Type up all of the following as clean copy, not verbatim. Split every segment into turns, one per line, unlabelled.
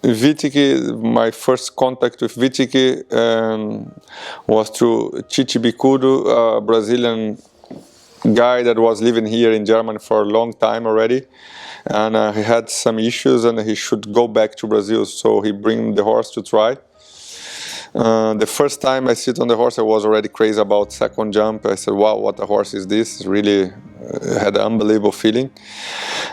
Vitiki, my first contact with Vitiki was through Chichi Bicudo, a Brazilian guy that was living here in Germany for a long time already, and he had some issues and he should go back to Brazil, so he bring the horse to try. The first time I sit on the horse, I was already crazy about second jump. I said, wow, what a horse is this? Really had an unbelievable feeling.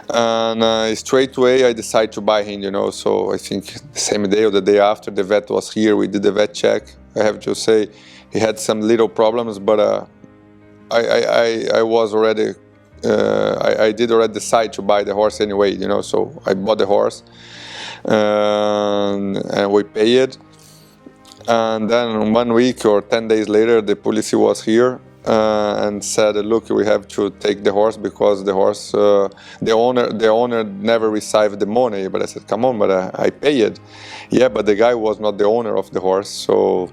And straight away I decided to buy him, so I think the same day or the day after the vet was here, we did the vet check. I have to say he had some little problems, but I was already, I did already decide to buy the horse anyway, so I bought the horse and we paid. And then 1 week or 10 days later, the police was here and said, "Look, we have to take the horse because the horse, the owner never received the money." But I said, "Come on, but I paid." Yeah, but the guy was not the owner of the horse, so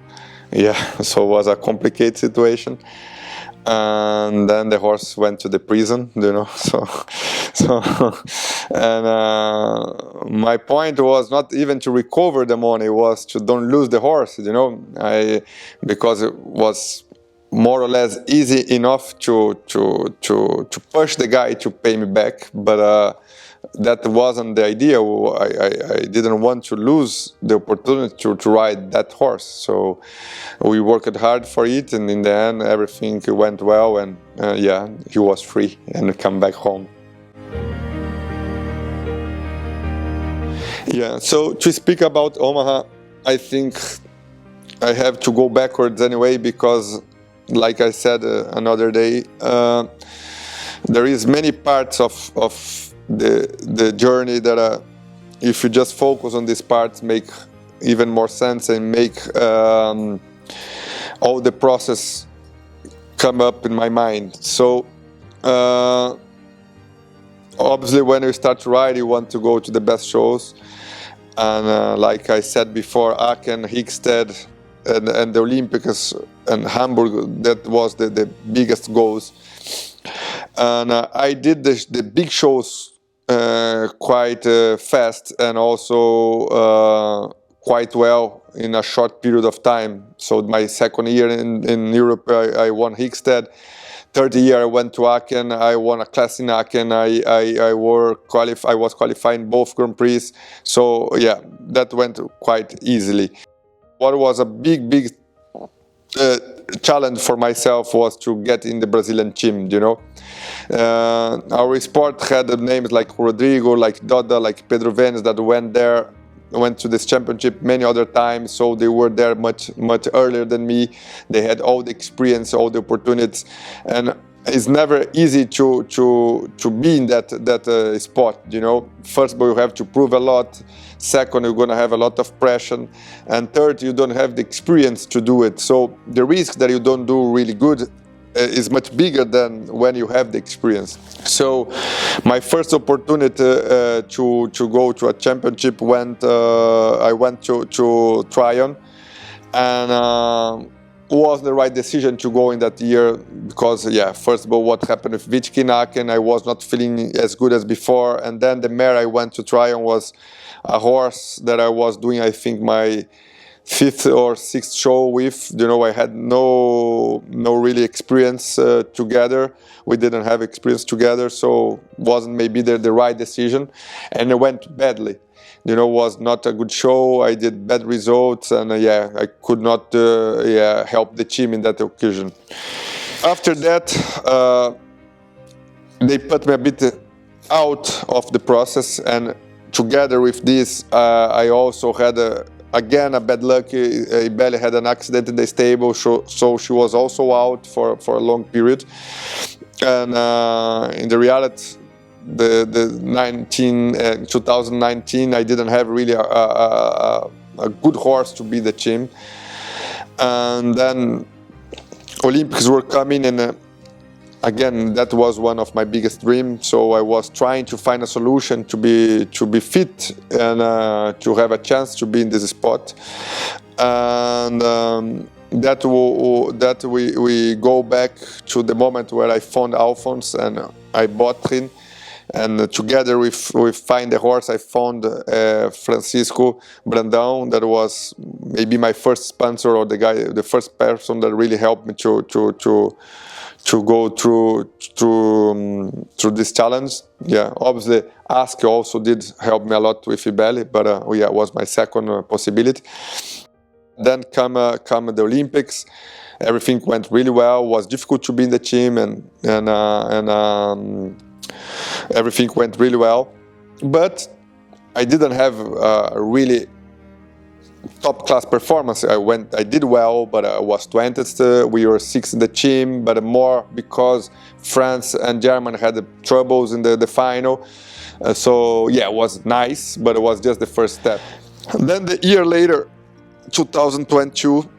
yeah, so it was a complicated situation. And then the horse went to the prison, and my point was not even to recover the money, was to don't lose the horse, because it was more or less easy enough to push the guy to pay me back, but that wasn't the idea. I didn't want to lose the opportunity to ride that horse, so we worked hard for it, and in the end everything went well, and yeah, he was free and come back home. Yeah, so to speak about Omaha, I think I have to go backwards anyway, because like I said another day, there is many parts of the journey that if you just focus on these parts, make even more sense and make all the process come up in my mind. So obviously when you start to ride, you want to go to the best shows, and like I said before, Aachen, Hickstead and the Olympics and Hamburg, that was the biggest goals. And I did the big shows quite fast, and also quite well in a short period of time. So my second year in Europe, I won Hickstead. Third year I went to Aachen, I won a class in Aachen, I was qualifying both Grand Prix. So yeah, that went quite easily. What was a big challenge for myself was to get in the Brazilian team, Our sport had names like Rodrigo, like Doda, like Pedro Vence that went to this championship many other times, so they were there much earlier than me. They had all the experience, all the opportunities, and it's never easy to be in that spot, First of all, you have to prove a lot. Second, you're going to have a lot of pressure, and third, you don't have the experience to do it. So the risk that you don't do really good is much bigger than when you have the experience. So my first opportunity to go to a championship I went to Tryon, and was the right decision to go in that year, because yeah, first of all, what happened with Aachen, I was not feeling as good as before, and then the mare I went to Tryon was a horse that I was doing, I think, my 5th or 6th show with. I had no really experience together. We didn't have experience together, so wasn't maybe the right decision, and it went badly. Was not a good show. I did bad results, and yeah, I could not help the team in that occasion. After that, they put me a bit out of the process, and together with this, I also had again a bad luck. Ibele had an accident in the stable, so she was also out for a long period. And in the reality, the 2019, I didn't have really a good horse to be the team. And then Olympics were coming, and again, that was one of my biggest dreams. So I was trying to find a solution to be fit and to have a chance to be in this spot. And that we go back to the moment where I found Alphonse and I bought him. And together with Find the Horse, I found Francisco Brandão. That was maybe my first sponsor, or the first person that really helped me to go through this challenge. Yeah, obviously Ask also did help me a lot with Ibeli, but yeah, it was my second possibility. Then come the Olympics. Everything went really well. It was difficult to be in the team, and everything went really well. But I didn't have a really top class performance. I did well, but I was 20th. We were 6th in the team, but more because France and Germany had troubles in the final. So yeah, it was nice, but it was just the first step. And then the year later, 2022,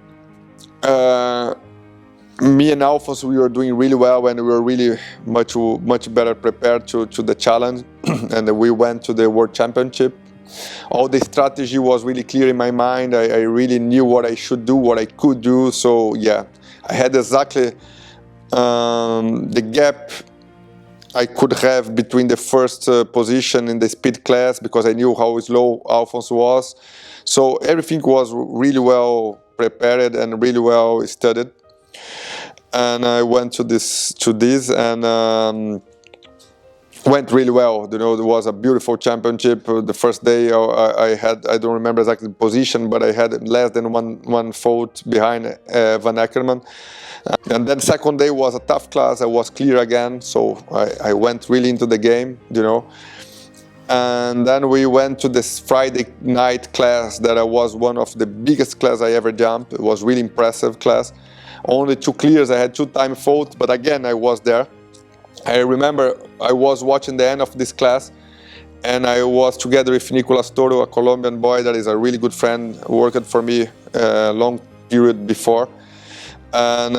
me and Alphonse, we were doing really well, and we were really much better prepared to the challenge. And we went to the World Championship. All the strategy was really clear in my mind. I really knew what I should do, what I could do. So yeah, I had exactly the gap I could have between the first position in the speed class, because I knew how slow Alphonse was. So everything was really well prepared and really well studied. And I went to this and went really well. You know, it was a beautiful championship. The first day I don't remember exactly the position, but I had less than one fault behind Van Eckerman. And then second day was a tough class. I was clear again, so I went really into the game, you know. And then we went to this Friday night class that was one of the biggest class I ever jumped. It was really impressive class. Only 2 clears. I had 2 time faults, but again I was there. I remember I was watching the end of this class, and I was together with Nicolas Toro, a Colombian boy that is a really good friend, worked for me a long period before. And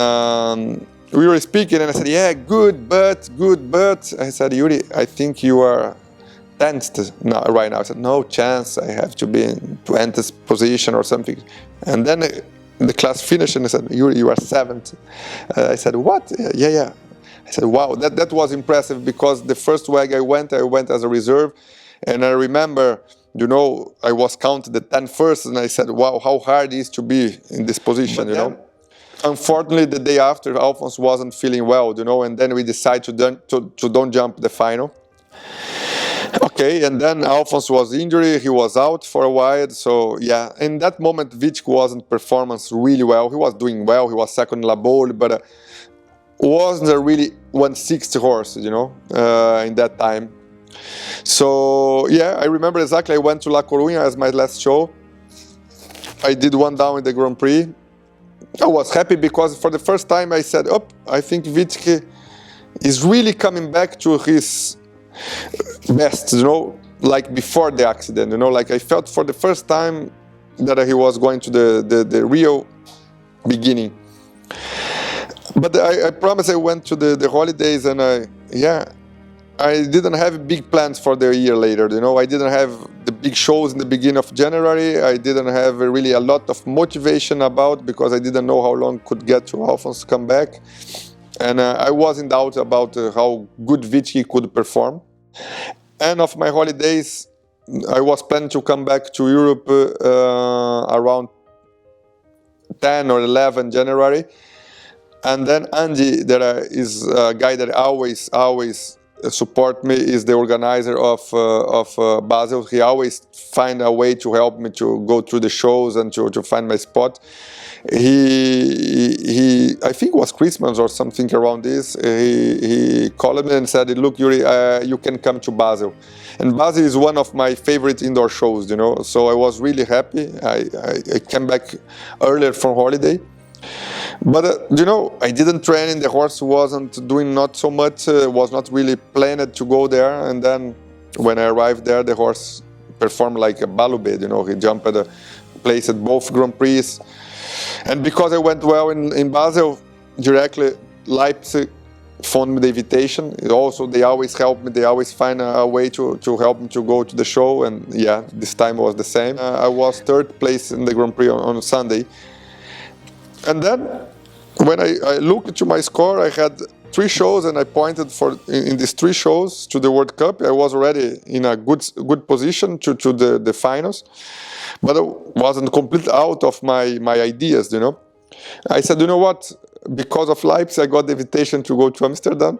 we were speaking, and I said, yeah, good, but. I said, Yuri, I think you are 10th right now. I said, no chance, I have to be in 20th position or something. And then the class finished, and I said, Yuri, you are 7th. I said, what? Yeah. I said, wow, that was impressive, because the first WEG I went as a reserve. And I remember, you know, I was counted the 10 first, and I said, wow, how hard it is to be in this position, you know. Unfortunately, the day after, Alphonse wasn't feeling well, you know, and then we decided to don't jump the final. Okay, and then Alphonse was injured, he was out for a while, so yeah. In that moment, Vic wasn't performing really well. He was doing well, he was second in La Bowl, but wasn't a really 160 horse, you know, in that time. So yeah, I remember exactly, I went to La Coruña as my last show. I did 1 down in the Grand Prix. I was happy because for the first time I said, oh, I think Vitke is really coming back to his best, you know, like before the accident, you know, like I felt for the first time that he was going to the real beginning. But I promise I went to the holidays, and I didn't have big plans for the year later, you know. I didn't have the big shows in the beginning of January. I didn't have really a lot of motivation because I didn't know how long it could get to Alphonse come back. And I was in doubt about how good Vicky could perform. And of my holidays, I was planning to come back to Europe around 10 or 11 January. And then Andy, that is a guy that always support me, is the organizer of Basel. He always find a way to help me to go through the shows and to find my spot. He I think it was Christmas or something around this. He called me and said, "Look, Yuri, you can come to Basel." And Basel is one of my favorite indoor shows, you know. So I was really happy. I came back earlier from holiday. But, you know, I didn't train, the horse wasn't doing not so much, was not really planned to go there. And then when I arrived there, the horse performed like a balubed, you know, he jumped at a place at both Grand Prix. And because I went well in Basel, directly Leipzig phoned me the invitation. They always help me, they always find a way to help me to go to the show. And yeah, this time was the same. I was 3rd place in the Grand Prix on Sunday. And then, when I looked to my score, I had 3 shows, and I pointed for in these 3 shows to the World Cup. I was already in a good position to the finals, but I wasn't completely out of my ideas, you know. I said, you know what? Because of Leipzig, I got the invitation to go to Amsterdam.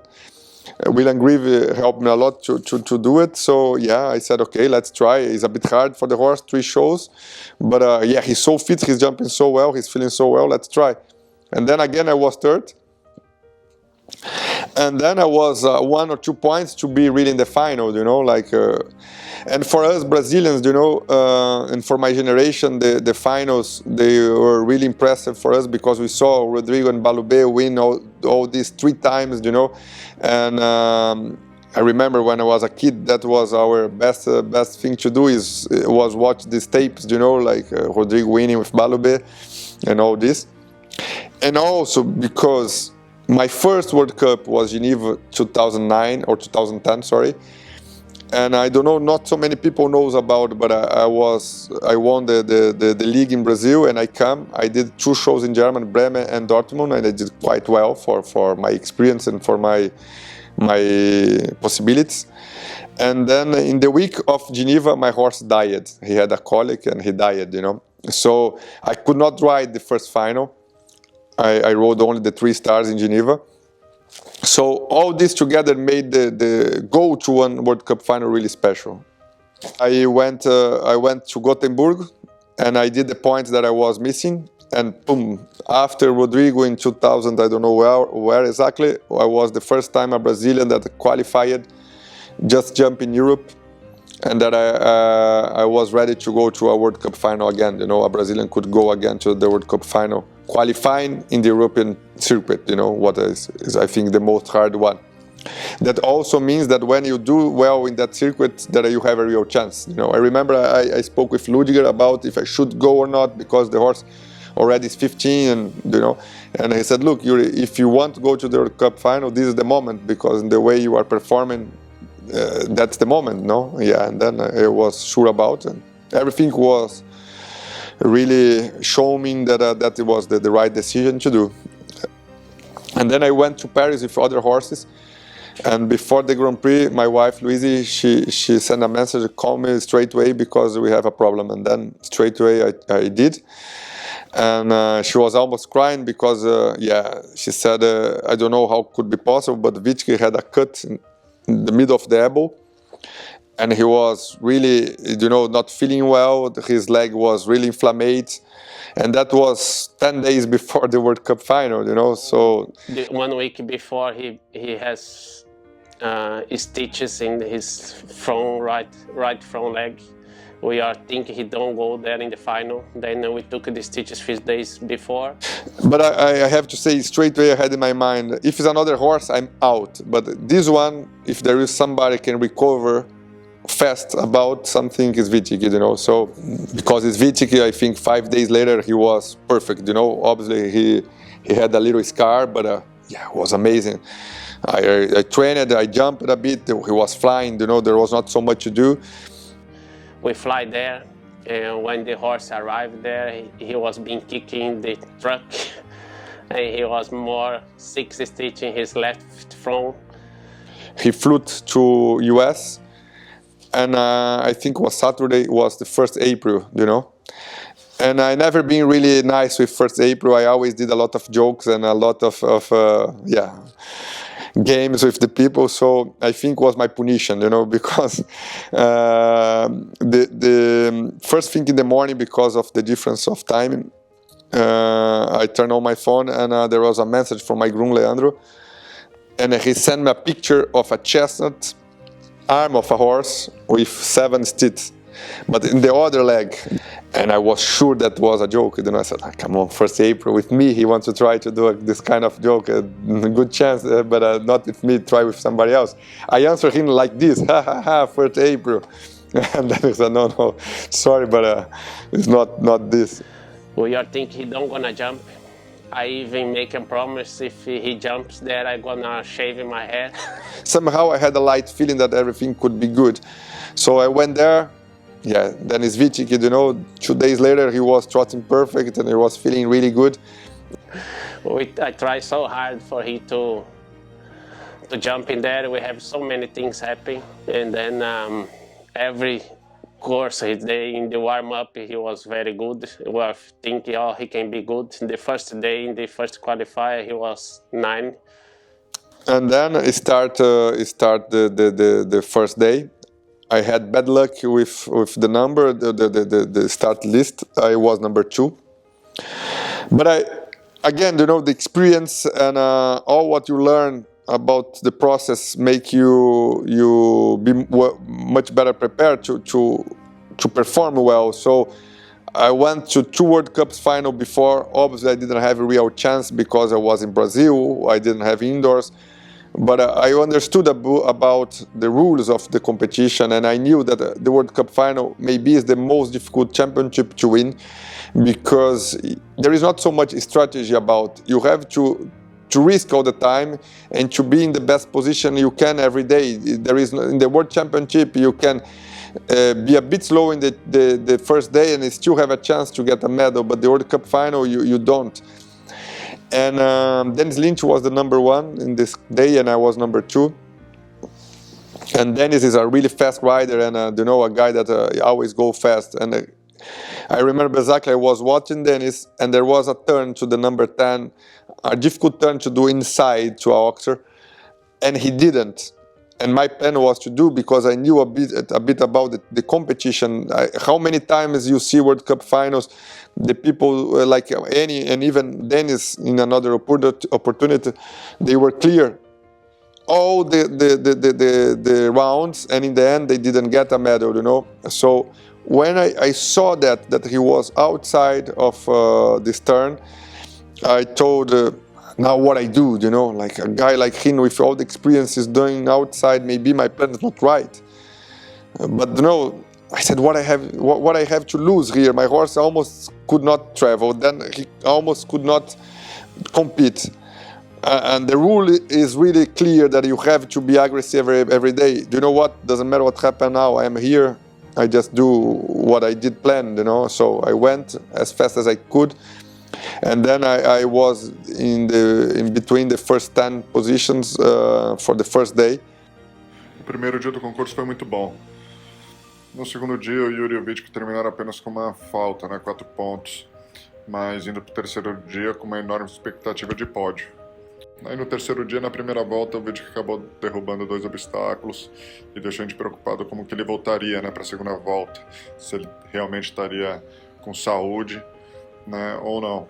William Grieve helped me a lot to do it. So yeah, I said, okay, let's try. It's a bit hard for the horse, 3 shows. But yeah, he's so fit, he's jumping so well, he's feeling so well, let's try. And then again, I was third. And then I was 1 or 2 points to be really in the final, you know, like... and for us Brazilians, you know, and for my generation, the finals, they were really impressive for us because we saw Rodrigo and Balubé win all these 3 times, you know. And I remember when I was a kid, that was our best thing to do was watch these tapes, you know, like Rodrigo winning with Balubé and all this. And also because my first World Cup was Geneva 2009 or 2010, sorry. And I don't know, not so many people knows about, but I won the league in Brazil, and I did 2 shows in Germany, Bremen and Dortmund, and I did quite well for my experience and for my possibilities. And then in the week of Geneva, my horse died. He had a colic and he died, you know. So I could not ride the first final. I rode only the 3 stars in Geneva. So all this together made the go to one World Cup final really special. I went to Gothenburg and I did the points that I was missing. And boom, after Rodrigo in 2000, I don't know where exactly, I was the first time a Brazilian that qualified, just jump in Europe. And that I was ready to go to a World Cup final again. You know, a Brazilian could go again to the World Cup final, qualifying in the European circuit, you know, what is I think the most hard one. That also means that when you do well in that circuit, that you have a real chance. You know, I remember I spoke with Ludiger about if I should go or not, because the horse already is 15, and you know, and he said, look, Yuri, if you want to go to the World Cup final, this is the moment, because in the way you are performing, that's the moment, no? Yeah, and then I was sure about it. Everything was really showing that it was the right decision to do. And then I went to Paris with other horses, and before the Grand Prix, my wife Louise, she sent a message, call me straight away because we have a problem. And then straight away I did. And she was almost crying because, yeah, she said, I don't know how it could be possible, but Vitke had a cut in the middle of the elbow, and he was really, you know, not feeling well. His leg was really inflamed, and that was 10 days before the World Cup final, you know. So
1 week before, he has stitches in his front right front leg. We are thinking he don't go there in the final. Then we took the stitches 3 days before.
But I have to say straight away, I had in my mind, if it's another horse, I'm out. But this one, if there is somebody can recover fast about something, is Vitke, you know. So because it's Vitke, I think 5 days later he was perfect, you know. Obviously he had a little scar, but yeah, it was amazing. I trained, I jumped a bit, he was flying, you know, there was not so much to do.
We fly there, and when the horse arrived there, he was being kicking the truck, and he was more 6 stitch in his left front.
He flew to US, and I think it was Saturday, it was the 1st April, you know. And I never been really nice with 1st April. I always did a lot of jokes and a lot of yeah, games with the people, so I think was my punition, you know, because the first thing in the morning, because of the difference of time, I turned on my phone and there was a message from my groom Leandro, and he sent me a picture of a chestnut arm of a horse with 7 stitches, but in the other leg. And I was sure that was a joke. Then I said, come on, 1st April, with me, he wants to try to do this kind of joke. A good chance, but not with me, try with somebody else. I answered him like this, ha ha ha, 1st April. And then he said, no, sorry, but it's not this.
We are thinking he don't gonna jump. I even make a promise, if he jumps there, I'm gonna shave my hair.
Somehow I had a light feeling that everything could be good. So I went there. Yeah, then it's Vitke, you know, 2 days later he was trotting perfect and he was feeling really good.
I tried so hard for him to jump in there. We have so many things happening, and then every course in the warm-up he was very good. We were thinking, oh, he can be good. The first day, in the first qualifier, he was 9.
And then it start the first day. I had bad luck with the number, the start list. I was number 2. But again, the experience and all what you learn about the process make you be much better prepared to perform well. So I went to 2 World Cups final before. Obviously, I didn't have a real chance because I was in Brazil. I didn't have indoors. But I understood about the rules of the competition, and I knew that the World Cup final maybe is the most difficult championship to win, because there is not so much strategy about. You have to risk all the time and to be in the best position you can every day. There is in the World Championship you can be a bit slow in the first day and still have a chance to get a medal, but the World Cup final you don't. And Dennis Lynch was the number 1 in this day, and I was number 2. And Dennis is a really fast rider, and a guy that always go fast. And I remember exactly, I was watching Dennis, and there was a turn to the number 10, a difficult turn to do inside to Oxer, and he didn't. And my plan was to do, because I knew a bit about the competition. How many times you see World Cup finals, the people like Annie and even Dennis in another opportunity, they were clear all the rounds, and in the end they didn't get a medal, So when I saw that he was outside of this turn, I told now what I do, like a guy like him with all the experience is doing outside, maybe my plan is not right. But I said, what I have to lose here? My horse almost could not travel, then he almost could not compete. And the rule is really clear that you have to be aggressive every day. Do you know what? Doesn't matter what happened now. I am here. I just do what I did plan, So I went as fast as I could. And then I was in between the first 10 positions for the first day.
O primeiro dia do concurso foi muito bom. No segundo dia, o Yuri e o Vidic terminaram apenas com uma falta, 4 pontos. Mas indo para o terceiro dia com uma enorme expectativa de pódio. Aí no terceiro dia, na primeira volta, o Vidic acabou derrubando 2 obstáculos e deixou a gente preocupado como que ele voltaria para a segunda volta. Se ele realmente estaria com saúde, ou não.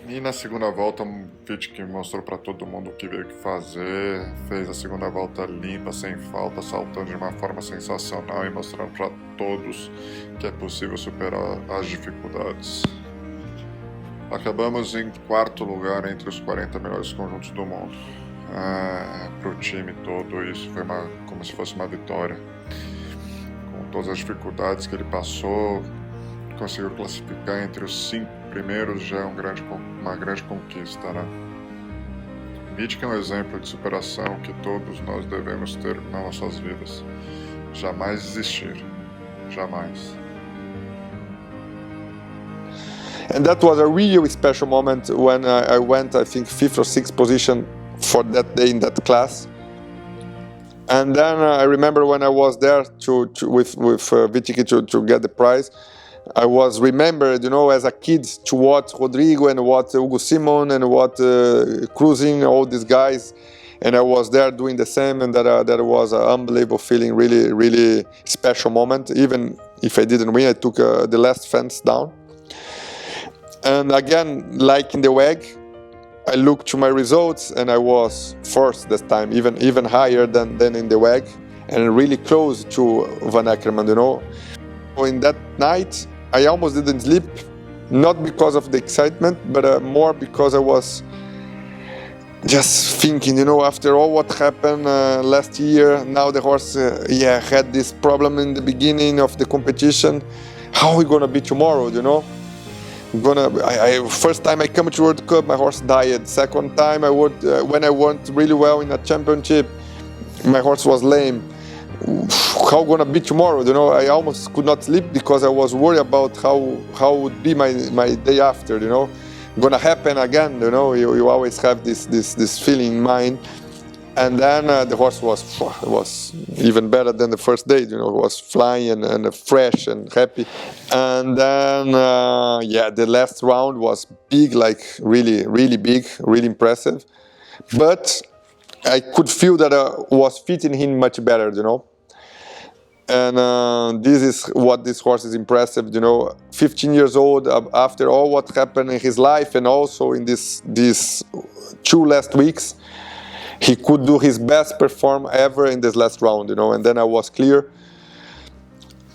E na segunda volta, o Vidic mostrou para todo mundo o que veio que fazer, fez a segunda volta limpa, sem falta, saltando de uma forma sensacional e mostrando para todos que é possível superar as dificuldades. Acabamos em 4º lugar entre os 40 melhores conjuntos do mundo. Para o time todo, isso foi como se fosse uma vitória. Com todas as dificuldades que ele passou, conseguiu classificar entre os 5 primeiros, já é uma grande conquista, Vidic é um exemplo de superação que todos nós devemos ter nas nossas vidas. Jamais desistir. Jamais.
And that was a really special moment when I went, I think, 5th or 6th position for that day in that class. And then I remember when I was there with Vidic to get the prize, I was remembered, as a kid to watch Rodrigo and what Hugo Simon and what Cruising, all these guys, and I was there doing the same, and that was an unbelievable feeling, really, really special moment. Even if I didn't win, I took the last fence down. And again, like in the WEG, I looked to my results and I was first this time, even higher than in the WEG, and really close to Van Eckerman, In that night, I almost didn't sleep, not because of the excitement, but more because I was just thinking, after all what happened last year, now the horse had this problem in the beginning of the competition. How are we gonna be tomorrow, First time I come to World Cup, my horse died. Second time when I went really well in a championship, my horse was lame. How gonna be tomorrow? I almost could not sleep because I was worried about how would be my day after. gonna happen again. You know, you always have this feeling in mind. And then the horse was even better than the first day. You know, it was flying and fresh and happy. And then yeah, the last round was big, like really big, really impressive. But I could feel that I was fitting him much better. You know. And this is what this horse is impressive, you know, 15 years old, after all what happened in his life, and also in these 2 last weeks, he could do his best perform ever in this last round, you know. And then I was clear.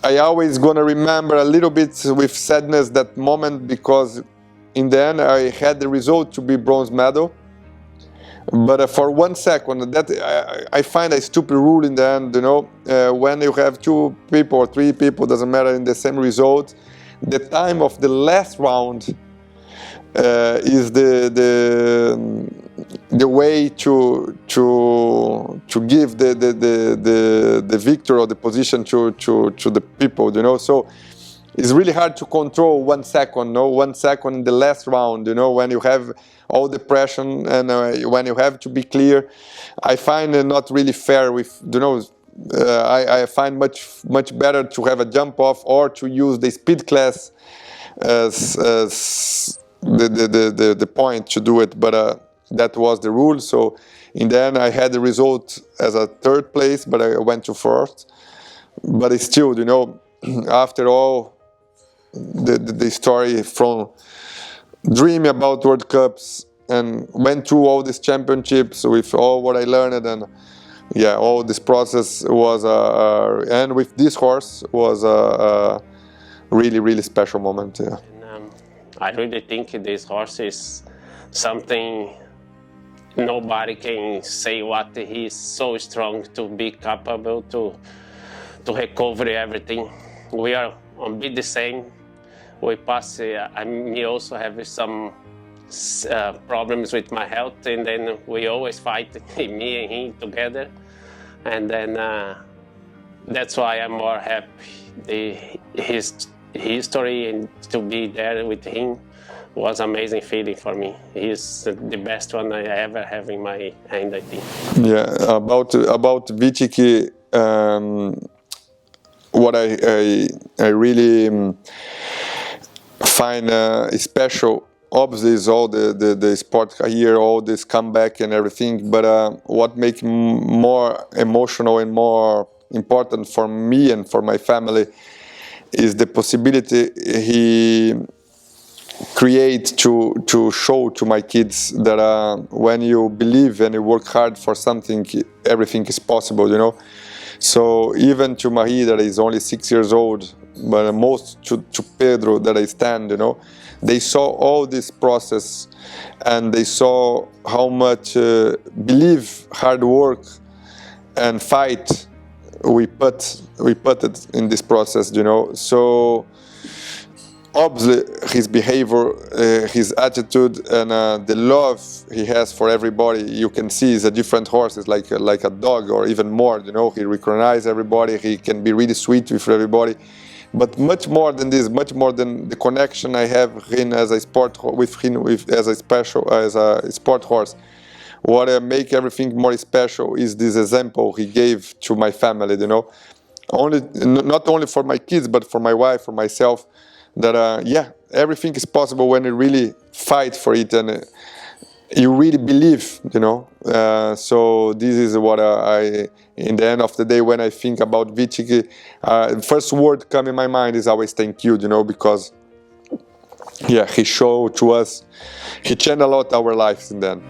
I always gonna remember a little bit with sadness that moment, because in the end I had the result to be bronze medal. But for 1 second, that I find a stupid rule in the end, you know. When you have 2 people or 3 people, doesn't matter, in the same result, the time of the last round is the way to give the victor or the position to the people, you know. So it's really hard to control 1 second, no, 1 second in the last round, you know, when you have all the pressure and when you have to be clear. I find it not really fair with, you know, I find much better to have a jump off or to use the speed class as the point to do it, but that was the rule. So in the end I had the result as a 3rd place, but I went to 4th. But it's still, you know, after all the story from dreaming about World Cups and went through all these championships with all what I learned, and yeah, all this process was and with this horse was a really special moment. Yeah.
And, I really think this horse is something nobody can say what he's so strong to be capable to recover everything. We are a bit the same. We pass. I also have some problems with my health, and then we always fight, me and him together, and then that's why I'm more happy. His history and to be there with him was amazing feeling for me. He's the best one I ever have in my hand, I think.
Yeah, about Viciki, what I really find special, obviously, is all the sport career, all this comeback and everything. But what makes more emotional and more important for me and for my family is the possibility he create to show to my kids that when you believe and you work hard for something, everything is possible, you know. So even to Marie, that is only 6 years old, but most to Pedro that I stand, you know, they saw all this process and they saw how much believe, hard work and fight we put it in this process, you know. So obviously his behavior, his attitude, and the love he has for everybody, you can see is a different horse. It's like a dog, or even more, you know. He recognizes everybody, he can be really sweet with everybody. But much more than this, much more than the connection I have him as a sport as a sport horse. What make everything more special is this example he gave to my family, you know. Not only for my kids, but for my wife, for myself. That yeah, everything is possible when you really fight for it and you really believe, you know. So this is what I, in the end of the day, when I think about Viciki, the first word come in my mind is always thank you, you know, because yeah, he showed to us, he changed a lot our lives in the end.